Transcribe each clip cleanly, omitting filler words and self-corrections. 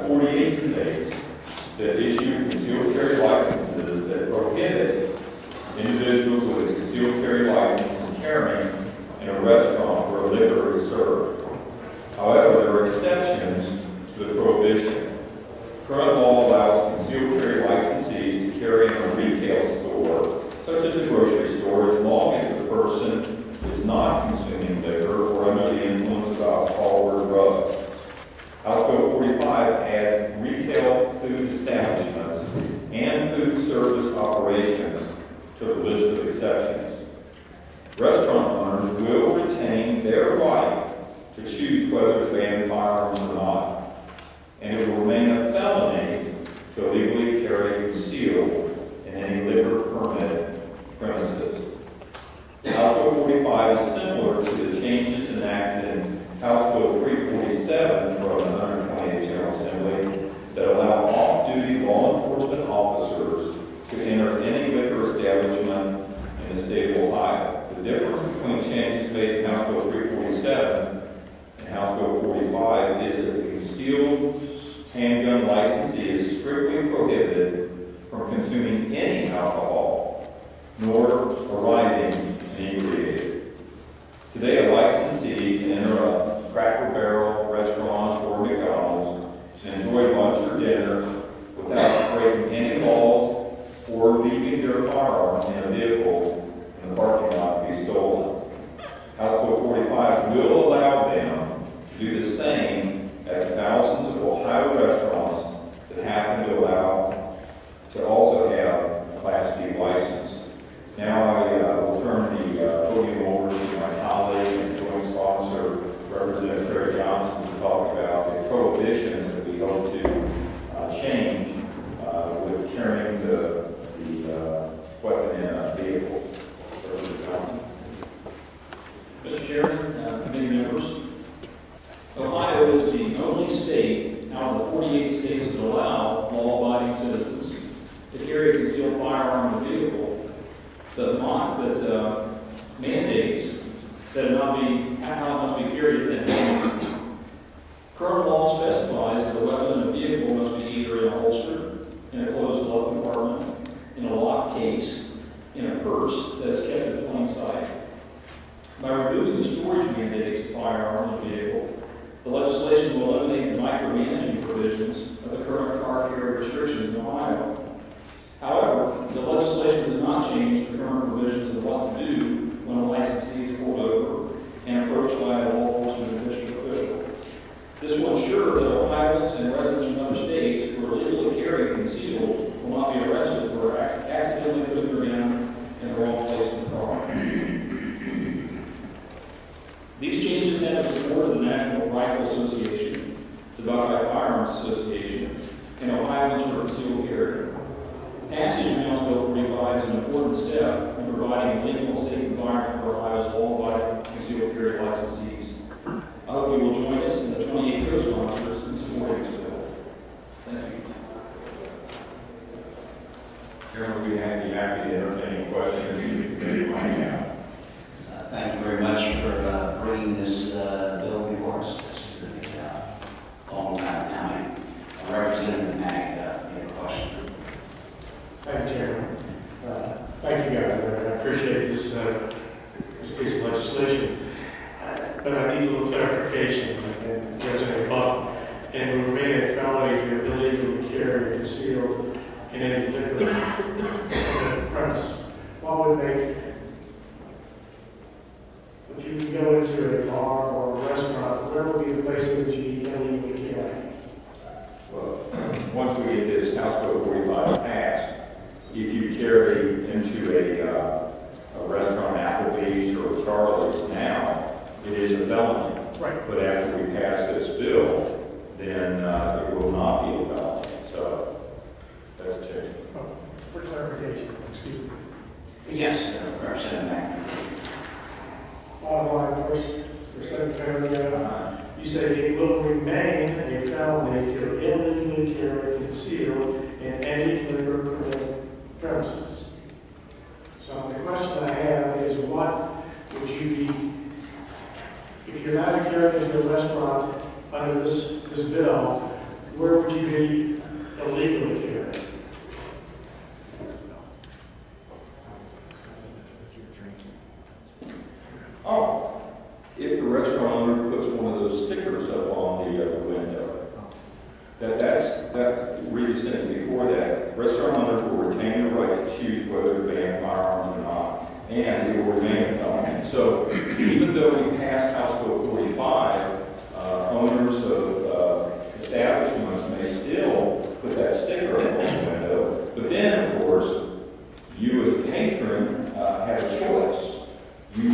48 states that issue concealed carry licenses that prohibit individuals with a concealed carry license from carrying in a restaurant where liquor is served. However, there are exceptions to the prohibition. Current law allows concealed carry licensees to carry in a retail store, such as a grocery store, as long as the person is not consuming liquor or under the influence of alcohol or drugs. House Bill 45 adds retail food establishments and food service operations to the list of exceptions. Restaurant owners will retain their right to choose whether to ban firearms or not, and it will remain a felony to illegally carry concealed in any liquor permit premises. House Bill 45 is similar to the changes enacted in House Bill 347 from the 128th General Assembly that allow off-duty law enforcement officers to enter any liquor establishment in the state of Ohio. The difference between changes made in House Bill 347 and House Bill 45 is that the concealed handgun licensee is strictly prohibited from consuming any alcohol, nor arriving inebriated. Today, a licensee can enter a Cracker Barrel restaurant or McDonald's and enjoy lunch or dinner without breaking any laws or leaving their firearm in a vehicle in the parking lot to be stolen. House Bill 45 will allow them to do the same at thousands of Ohio restaurants that happen to allow to also have a Class D license. Now I will turn the podium over to my colleague and joint sponsor, Representative Terry Johnson, to talk about the prohibitions that we hope to change with carrying the weapon in a vehicle. Representative Johnson. Mr. Chairman, committee members, Ohio is the only state out of the 48 states that allow law-abiding citizens to carry a concealed firearm in a vehicle that mandates that how must be carried in hand. Current law specifies that a weapon in a vehicle must be either in a holster, in a closed glove compartment, in a locked case, in a purse that is kept in plain sight. By removing the storage mandates of firearms in a vehicle, the legislation will eliminate the micromanaging provisions of the current car carry restrictions in Ohio. However, the legislation does not change the current provisions of what to do when a licensee is pulled over and approached by a law enforcement official. This will ensure that Ohioans and residents from other states who are legally carrying concealed will not be arrested for accidentally putting their gun in the wrong place in the car. These changes have the support of the National Rifle Association, the Buckeye Firearms Association, and Ohioans for Concealed Carry. Passage of House Bill 45 is an important step in providing a legal and safe environment for Ohio's law-abiding concealed carry licensees. I hope you will join us in the 28 co-sponsors in supporting this bill. Thank you. Chairman, we'd be happy to entertain questions you may have. Thank you very much for bringing this bill before us. This is a long time coming. Representative Mag, you have a question? Thank you, Chairman. Thank you, guys. I appreciate this piece of legislation. But I need a little clarification, and Representative Buck, and we remain a felony to illegally carry concealed in any liquor premise. What would make, if you go into a bar or a restaurant, where would be the place that you illegally carry? Well, once we get this House Bill 45 passed, if you carry into a restaurant, Applebee's or Charlie's now, it is a felony. Right. But after we pass this bill, then it will not be a felony. So that's a change. Oh, for clarification, excuse me. Yes, Representative Mag. Bottom line, first, for Secretary, you said it will remain a felony to illegally carry concealed in any liquor premises. So the question I have is, what would you be, if you're not carrying into a restaurant under this bill, where would you be illegally carrying? Oh, if the restaurant owner puts one of those stickers up on the window, that's really said before that, restaurant owners will retain the right to choose whether to ban firearms or not, and it will remain a felony. So even though we passed House Bill 45, owners of establishments may still put that sticker up on the window, but then, of course, you as a patron have a choice. You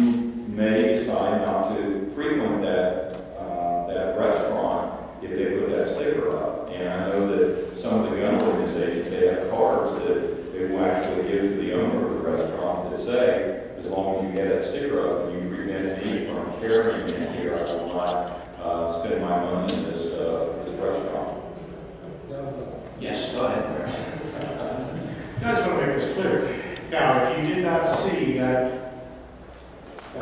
may decide not to frequent that restaurant if they put that sticker up. And I know that some of the gun organizations, they have cards that they will actually give to the owner of the restaurant that say, as long as you get that sticker up and you prevent me from carrying it here, I will not spend my money in this restaurant. Yes, go ahead. I just want to make this clear. Now, if you did not see that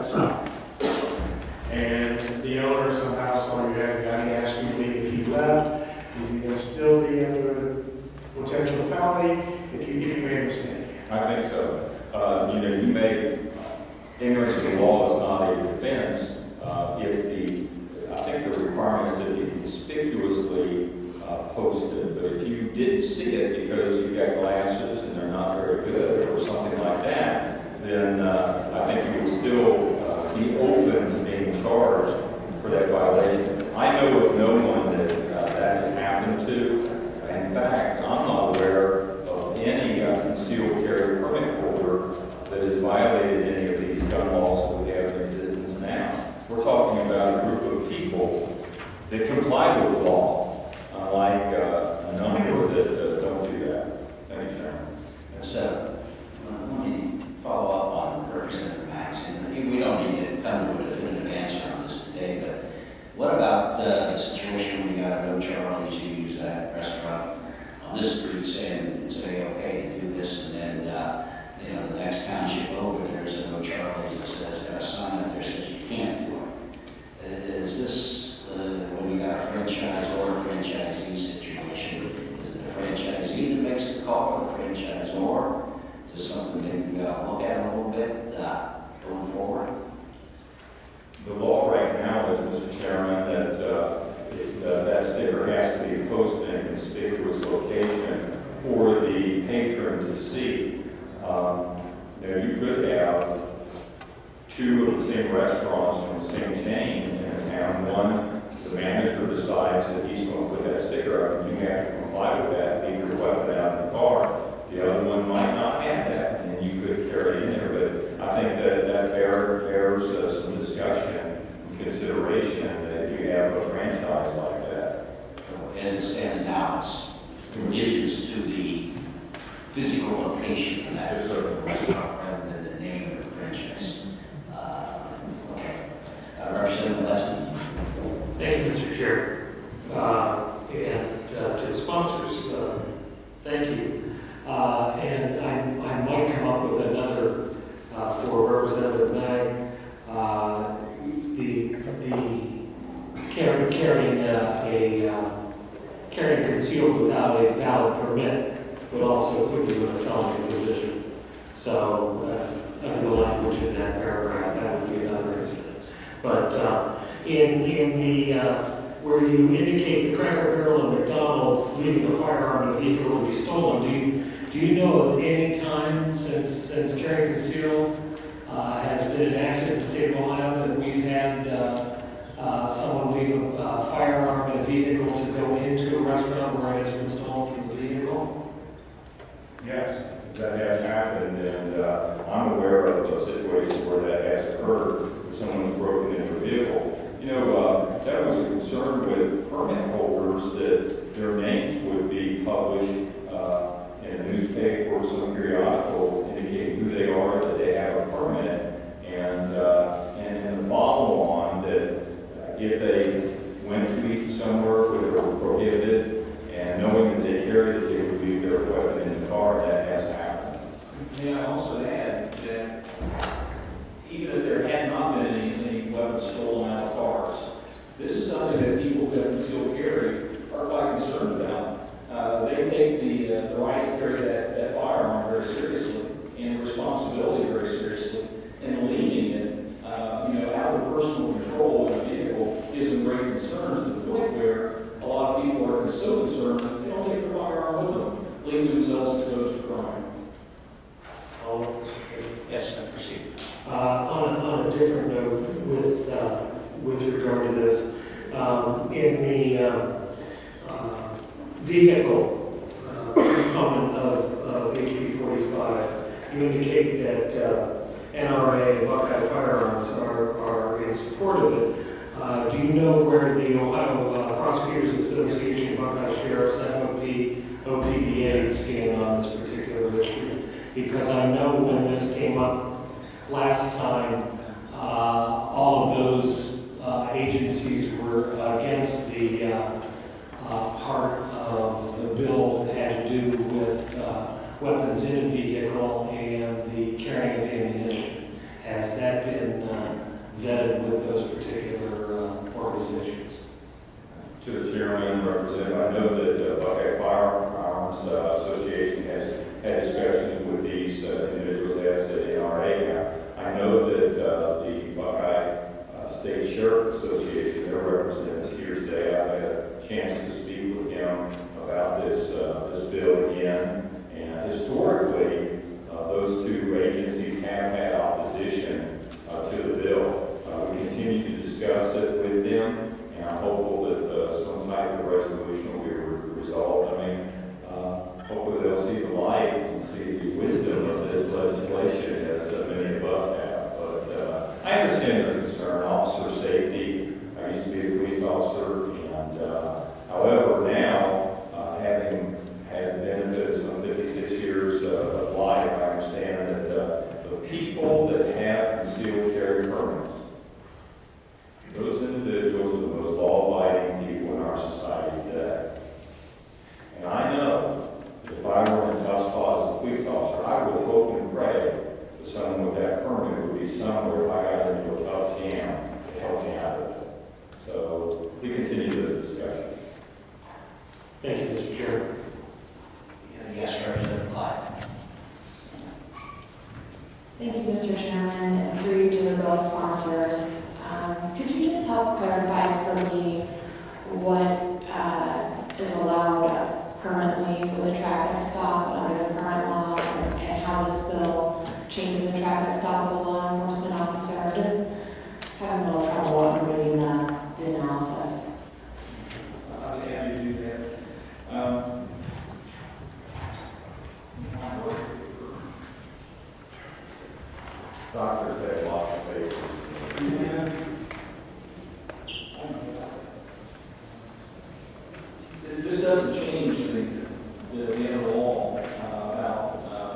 sign, and the owner somehow saw you had a gun, he asked you to leave, if you left, would you then still be under potential felony if you made a mistake? I think so. You may, ignorance of the law is not a defense. I think the requirement is that it be conspicuously posted, but if you didn't see it because you got glasses and they're not very good or something like that, then I think you would still be open to being charged for that violation. I know of no one that that has happened to. In fact, I'm not aware of any concealed carry permit holder that has violated any of these gun laws that we have in existence now. We're talking about a group of people that comply with the law, unlike a number that don't do that. Thank you, Chairman. So, let me follow up on Representative Max. And we don't need to come to a definitive answer on this today, but what about the situation when you got a no Charlie's, you use that restaurant on this street and say, okay, to do this, and then, the next township over, there's a no Charlie's that says, got a sign up there that says you can't do it. Is this, when you got a franchise or a franchisee situation, is it the franchisee that makes the call, or the franchisor? Is this something that you got to look at a little bit going forward? The law right now is, Mr. Chairman, that sticker has to be posted in a conspicuous location for the patron to see. You could have two of the same restaurants from the same chain in town. One, the manager decides that he's going to put that sticker up, and you have to comply with that, leave your weapon out in the car. The other one might not have that, and you could carry it in there. But I think that bears some discussion and consideration that if you have a franchise like that. As it stands now, it's conditions to the physical location of that restaurant rather than the name of the franchise. Okay. Representative Leslie. Thank you, Mr. Chair. And to the sponsors, thank you. And I might come up with another for Representative Mag. Carrying concealed without a valid permit would also put you in a felony position. So, under the language in that paragraph, that would be another incident. But in the where you indicate the Cracker Barrel and McDonald's leaving a firearm in a vehicle to be stolen, do you know of any time since carrying concealed has been enacted in the state of Ohio that we've had someone leave a firearm in a vehicle to go into a restaurant where it has been stolen from the vehicle? Yes, that has happened, and I'm aware of a situation where that has occurred, where someone's broken into a vehicle. That was a concern with permit holders that their names would be published in a newspaper or some periodical indicating who they are, that they have a permit, and the follow-on that if they went to eat somewhere where they were prohibited, and knowing that they carried it, they would leave their weapon in the car. That has happened. May I also add that even if there had not been any weapons stolen out of cars, this is something that people who have concealed carry are quite concerned the right to carry that firearm very seriously and the responsibility very seriously, and leaving it, out of personal control in a vehicle is a great concern to the point where a lot of people are so concerned that they don't take their firearm with them, leaving themselves exposed to crime. Yes, proceed. On a different note, with regard to this, in the vehicle component of HB45, you indicate that NRA and Buckeye Firearms are in support of it. Do you know where the Ohio Prosecutors Association, Buckeye Sheriffs, OPBA stand on this particular issue? Because I know when this came up last time, all of those agencies were against the part of the bill that had to do with weapons in a vehicle and the carrying of ammunition. Has that been vetted with those particular organizations? To the chairman and representative, I know that the Buckeye Firearms Association has had discussions with these individuals as the NRA. I know that the Buckeye State Sheriff Association, their representatives here today, I've had a chance to speak with them about this bill again. And historically, those two agencies have had opposition to the bill. We continue to discuss it with them, and I'm hopeful that some type of resolution will be resolved. I mean, hopefully they'll see the light and see the wisdom of this legislation, as many of us have. But I understand their concern, officer safety. I used to be a police officer, and however, now, having had the benefits of 56 years of life, I understand that the people that have concealed carry permits, those individuals are the most law-abiding people in our society today. And I know that if I were in a tough spot as a police officer, I would hope and pray that someone with that permit would be somewhere if I got into a tough jam to help me out of it. So we continue this discussion. Thank you, Mr. Chairman. Yes, Representative Clyde. Thank you, Mr. Chairman, and through you to the bill sponsors. Could you just help clarify for me what is allowed currently with a traffic stop under the current law, and how this bill changes a traffic stop with a law enforcement officer? Just having a little trouble reading the analysis. I'd be happy to do that. Doctors have lots of patients. This doesn't change the end of the law about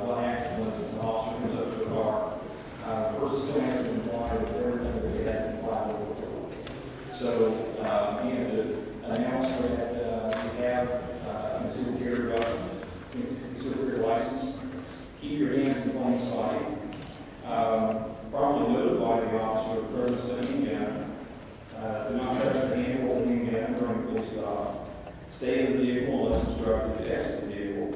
what happens when an officer comes up to a car. First, it's going to have to comply with everything that we had to comply with. So, you have to announce that you have a concealed carry weapon, concealed carry license, keep your hands in plain sight, properly notify the officer of the presence of a handgun, do not touch the handle of the handgun during a police stop, stay in the vehicle unless instructed to exit the vehicle,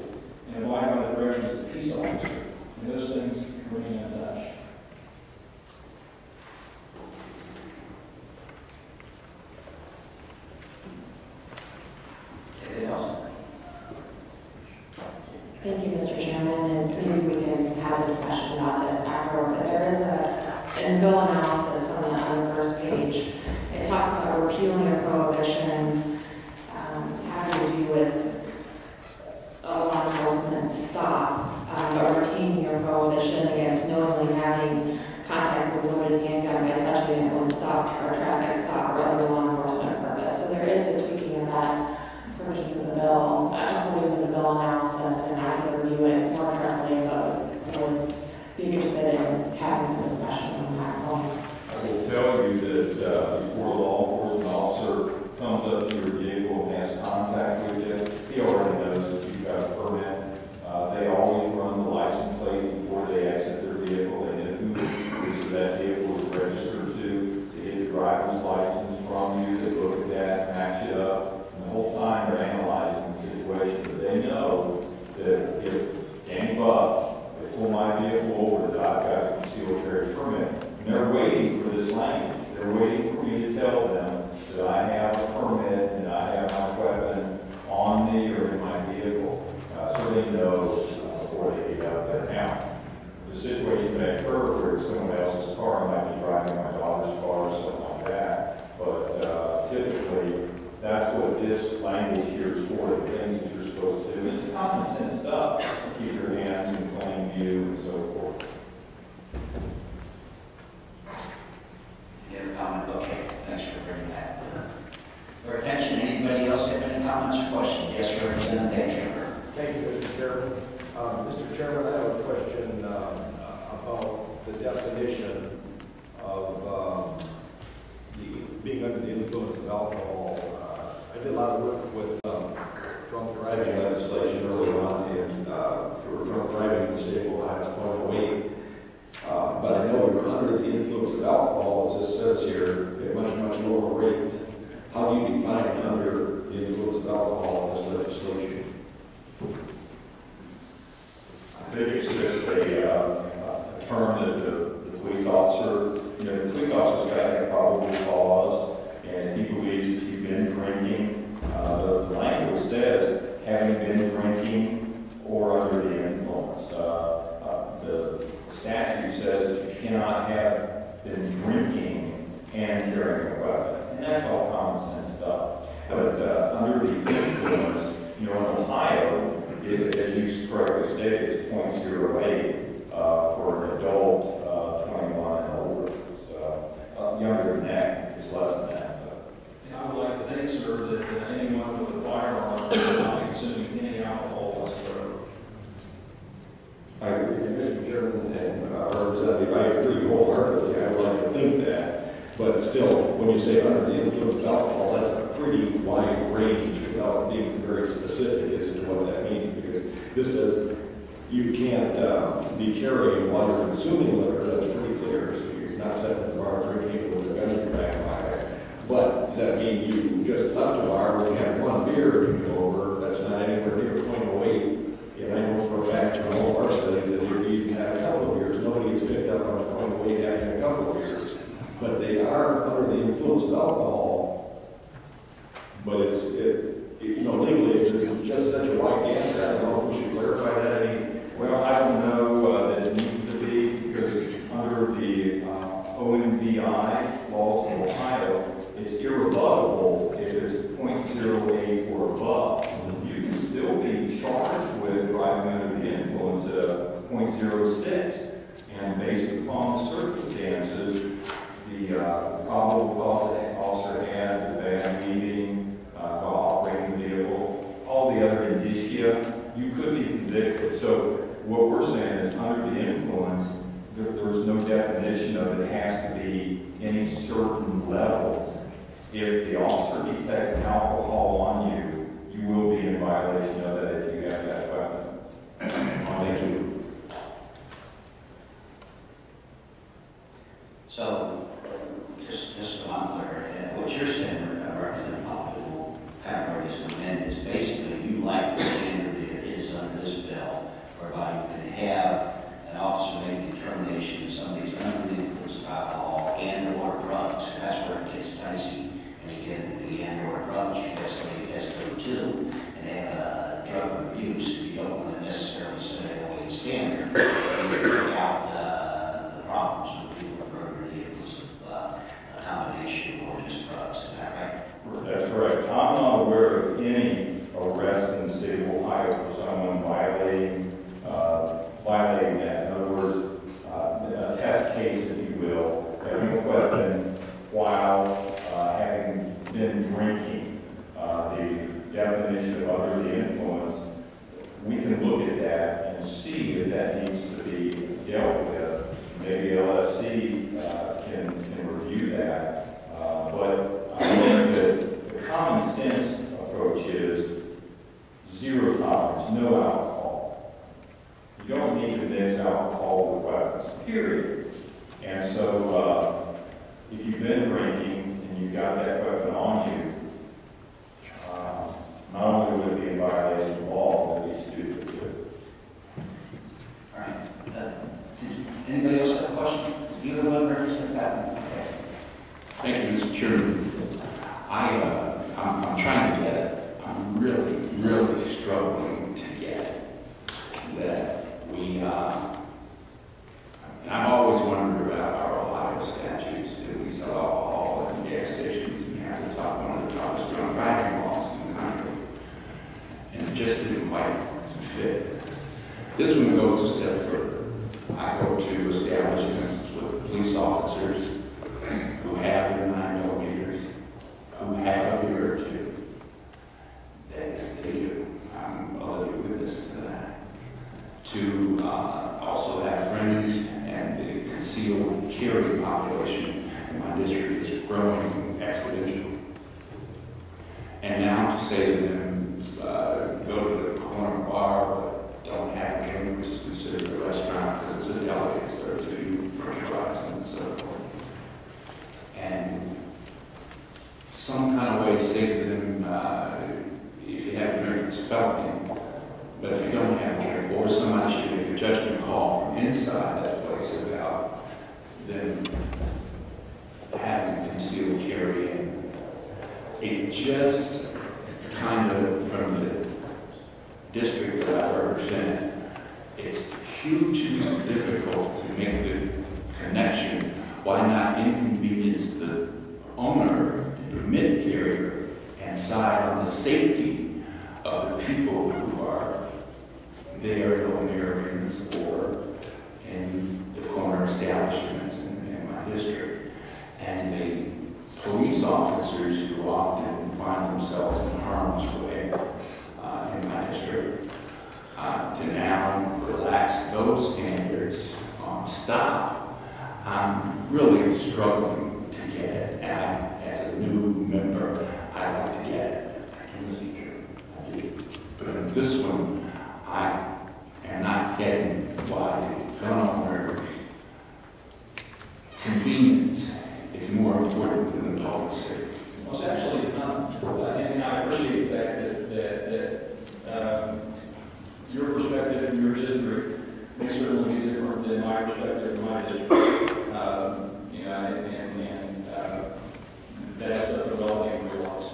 and abide by the directions of the peace officer. And those things remain untouched. Anything else? Thank you, Mr. Chairman, and maybe we can have a discussion about this afterward, but there is a bill analysis on the first page. It talks about repealing a prohibition having to do with a law enforcement stop, or retaining your prohibition against knowingly having contact with a loaded handgun by touching it when stopped for a traffic stop or other law enforcement purpose. So there is a tweaking of that provision of the bill, according to the bill analysis, and I can review occur where someone else's car might be driving my daughter's car or something like that. But typically, that's what this language here is for, the things that you're supposed to do. It's common sense stuff. Keep your hands in plain view and so forth. You have a comment? Okay, thanks for bringing that to our attention. Anybody else have any comments or questions? Yes, Representative Sugar. Thank you, Mr. Chairman. Mr. Chairman, I have a question about the definition of being under the influence of alcohol. I did a lot of work with drunk driving legislation early on, and for drunk driving in the state of Ohio, it's 0.08. But I know you're under the influence of alcohol, as it says here, at much lower rates. How do you define under the influence of alcohol in this legislation? I think it's just a term that the police officer, the police officer's got to have probable cause, and if he believes that you've been drinking, the language says having been drinking or under the influence. The statute says that you cannot have been drinking and carrying a weapon, and that's all common sense stuff. But under the influence, in Ohio, as you correctly stated, it's 0.08 for an adult 21 and older. So, younger than that, it's less than that. And I would like to think, sir, that anyone with a firearm is not consuming any alcohol whatsoever. I agree with you, Mr. Chairman, and Representative, I agree wholeheartedly. I would like to think that. But still, when you say under the influence of alcohol, that's a pretty wide range without being very specific as to what that means. Because this says you can't be carrying while you're consuming liquor. That's pretty clear. So you're not sitting at the bar drinking with a gun in your back pocket. But does that mean you just left the bar when you had one beer and you go over? That's not anywhere near 0.08. And I know for a fact from all of our studies that if you had a couple of beers, nobody gets picked up on 0.08 after a couple of beers. But they are under the influence of alcohol. But it's legally it's just such a wide gamut. I don't know if we should clarify that any. Well, I don't know that it needs to be, because under the OMVI laws of Ohio, it's irrevocable if it's 0.08 or above. You can still be charged with driving under the influence at 0.06, and based upon the circumstances, the probable cause that officer had, the bad meeting, while operating the vehicle, all the other indicia, you could be convicted. So what we're saying is under the influence, there's no definition of it has to be any certain level. If the officer detects alcohol on you, you will be in violation of that if you have that weapon. Thank you. So, just so I'm clear, what you're saying, Representative Pop, kind of already submitted, is basically you like the standard that is under this bill, whereby you can have an officer make a determination that somebody's under the influence of alcohol and or drugs. That's where it gets dicey. And you get the and or drugs, you get somebody has to go to, and they have drug abuse. You don't want to necessarily set it away standard. You bring out the problems with people who are under the influence of a combination or just drugs. Is that right? That's correct. I'm not aware of any arrest in the state of Ohio for someone violating that. In other words, a test case, if you will, having a weapon while having been drinking. The definition of under the influence didn't quite fit. This one goes a step further. I go to establishments with police officers who have their 9mm, who have a beer or two. They do. I'm a living witness to that. To also have friends, and the concealed carry population in my district is growing exponentially. And now to say to them, go to the corner bar, but don't have a drink, which is considered a restaurant because it's a delicate served to you, French fries and so forth. And some kind of way say to them, if you have a drink, it's felony. But if you don't have a drink, or somebody should make a judgment call from inside that place about them having concealed carry. And it just kind of, from the district that I represent, it's hugely difficult to make the connection. Why not inconvenience the owner, the permit carrier, and side on the safety of the people who are there in open areas or in the corner establishments in my district. And the police officers who often find themselves in harm's way in my district, to now relax those standards on stop, I'm really struggling to get it. And as a new member, I like to get it. I do. But in this one, I am not getting why the gun owner convenience is more important than the public safety. Well, it's actually not, and I appreciate that your perspective in your district may certainly be different than my perspective in my district. That's a developing realize.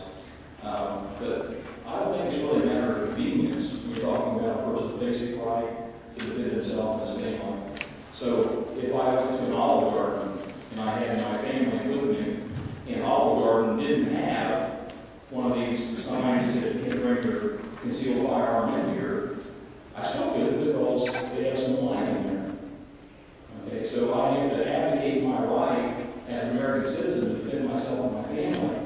But I don't think it's really a matter of convenience. We're talking about a person's basic right to defend himself and his family. So if I went to an Olive Garden and I had my family with me, and Olive Garden didn't have one of these signs that says you can't bring your concealed firearm in here, I still could because they have some line in there. Okay, so I have to advocate my right as an American citizen to defend myself and my family.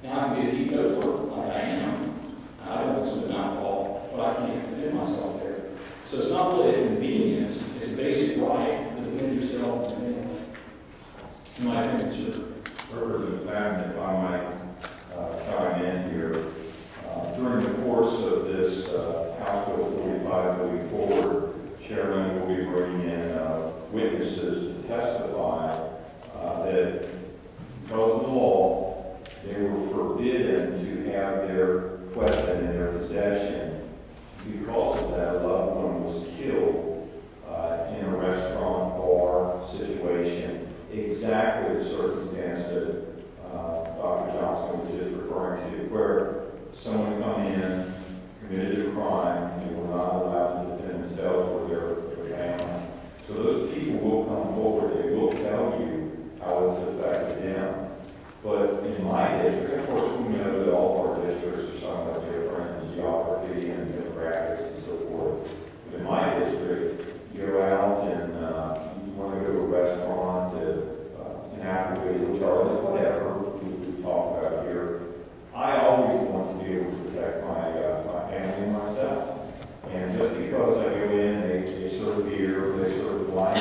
Now I can be a teetotaler like I am. I don't consume alcohol, but I can't defend myself there. So it's not really a convenience, it's a basic right to defend yourself and your family. In my opinion, sure. Representative Patton, if I might chime in here. During the course of this House Bill 45 moving forward, Chairman will be bringing in witnesses to testify that because of the law, they were forbidden to have their weapon in their possession. Because of that, a loved one was killed in a restaurant bar situation. Exactly the circumstance that Dr. Johnson was just referring to, where someone come in, committed a crime, and they were not allowed to defend themselves or their family. So those people will come forward, they will tell you how it's affected them. But in my district, of course, we know that all of our districts are somewhat different in geography and demographics and so forth. But in my district, you go out and you want to go to a restaurant, an Applebee's, Charlie's, whatever we talk about here. I always want to be able to protect my family and myself. And just because I go in, they serve beer, they serve wine,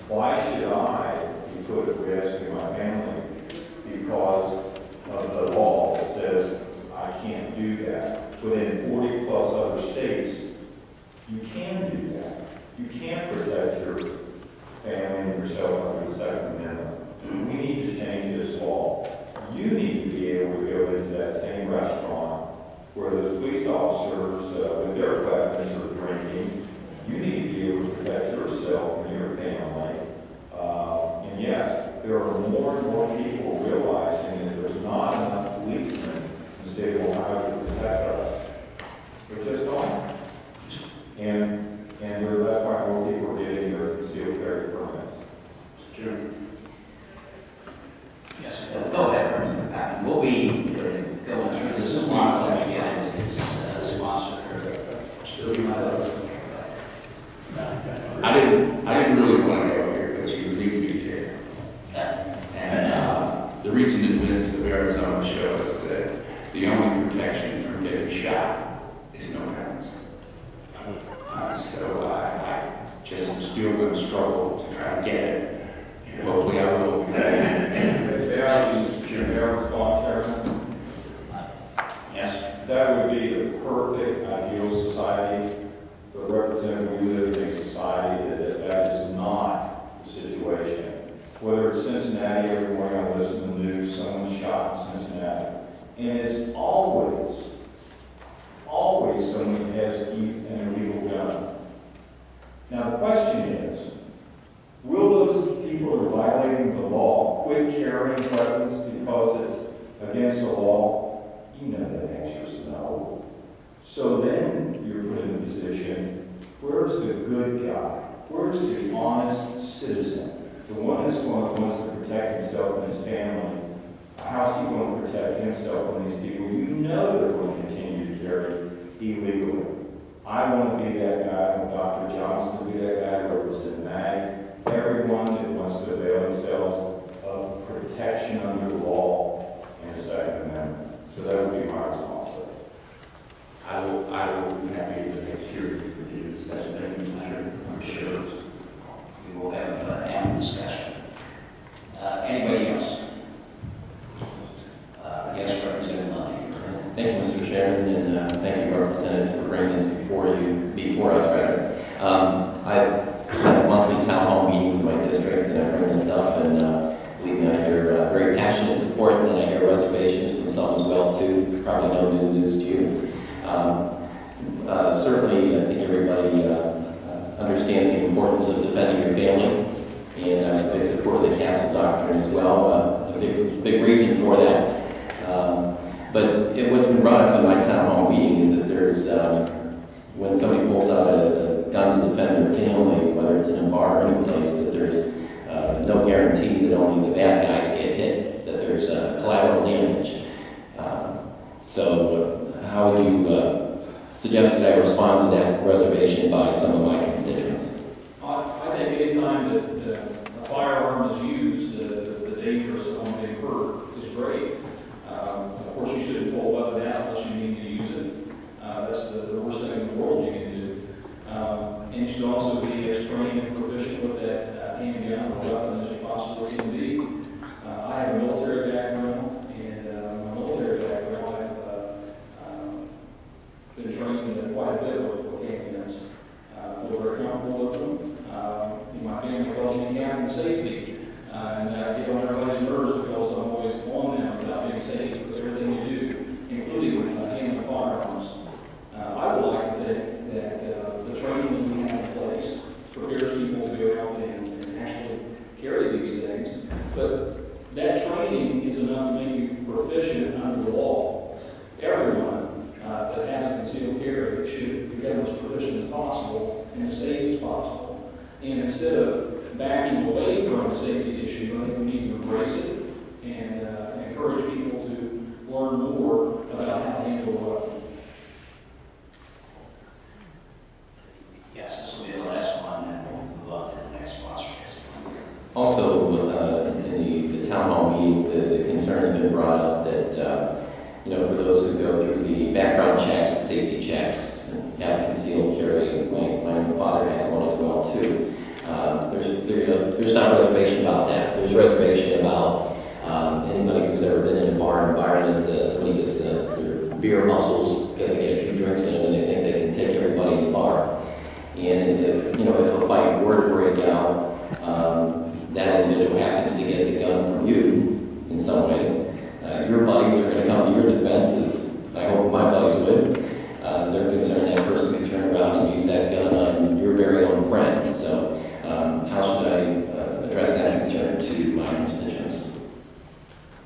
why should I be put at risk in my family because of the law that says I can't do that? Within 40 plus other states, you can do that. You can protect your family and yourself under the Second Amendment. We need to change this law. You need to be able to go into that same restaurant where those police officers with their weapons are drinking. You need to be able to protect yourself and your family. And yes, there are more and more people realizing that there's not enough policemen in the state of Ohio to protect us. There just aren't. And that's why more people are getting their concealed carry permits. Sure. Yes, go ahead, Representative Patton. We'll be going through this a lot when we get into his sponsor. I didn't really want to go here, but you lead me here. And the reason is that Arizona shows us that the only protection from getting shot is no guns. So I just am still going to struggle to try to get it. And hopefully I will. Yes. That would be the perfect ideal society, but Representative, we live in a society that is not the situation. Whether it's Cincinnati, every morning I listen to the news, someone shot in Cincinnati. And it's always someone has an illegal gun. Now the question is, will those people who are violating the law quit carrying weapons because it's against the law? You know that answer is no. So then you're put in a position, where's the good guy? Where's the honest citizen? The one that's going to wants to protect himself and his family. How's he going to protect himself from these people you know they're going to continue to carry illegally? I want to be that guy. I want Dr. Johnson to be that guy, Representative Mag. Everyone that wants to avail themselves of protection under the law and the Second Amendment. So that would be my responsibility. I will be happy to next hearing with you. That's I'm sure. We will have ample discussion. Anybody else? Yes, Representative Lundy. Thank you, Mr. Chairman, and thank you, representatives, for bringing this before us. I have monthly town hall meetings in my district, and I bring this up, and believe me, I hear very passionate support, and then I hear reservations from some as well, too. Probably no new news to you. Certainly, I think everybody understands the importance of defending your family, and I was a big supporter of the Castle Doctrine as well. A big reason for that. But what's been brought up in my town hall meeting is that there's, when somebody pulls out a gun to defend their family, whether it's in a bar or any place, that there's no guarantee that only the bad guys get hit, that there's collateral damage. So how would you suggest that I respond to that reservation by some of my constituents? I think any time that a firearm is used, the danger of someone being hurt is great. Of course, you shouldn't pull a weapon out unless you need to use it. That's the worst thing in the world you can do. And you should also be as trained and proficient with that handgun or weapon as you possibly can be. I have a military background, and my military background, I've been trained quite a bit with handguns. Feel very comfortable with them. My family calls me Captain Safety. And I get on everybody's nerves because I'm always on them about being safe with everything you do, including handling firearms. I would like to think that the training that we have in place prepares people to go out and actually carry these things. But that training is enough to make you proficient under the law. Everyone that has a concealed carry should become as proficient as possible and as safe as possible. And instead of backing away from the safety issue, I think we need to embrace it and encourage people to learn more about how to handle a weapon. Yes, this will be the last one, and we'll move on to the next sponsor. Also, in the town hall meetings, the concern has been brought up that, for those who go through the background checks, safety checks, and have concealed carry, my own father has one as well, too. There's not a reservation about that. There's a reservation about anybody who's ever been in a bar environment, somebody gets their beer muscles because they get a few drinks in them and they think they can take everybody in the bar. And if a fight were to break out, that individual happens to get the gun from you in some way, your buddies are going to come to your defense, as I hope my buddies would. They're concerned that person can turn around and use that gun on your very own friend. So how should I address that concern to my constituents?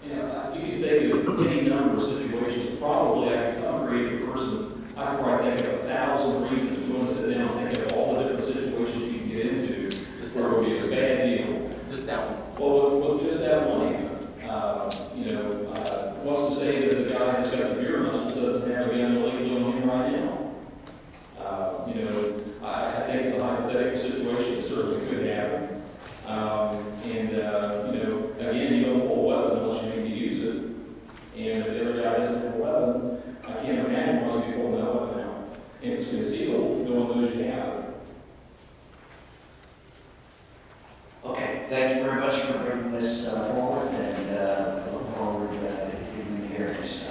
You can think of any number of situations. Probably, as I'm a creative person, I can write that thank you very much for bringing this forward, and I look forward to continuing the hearings.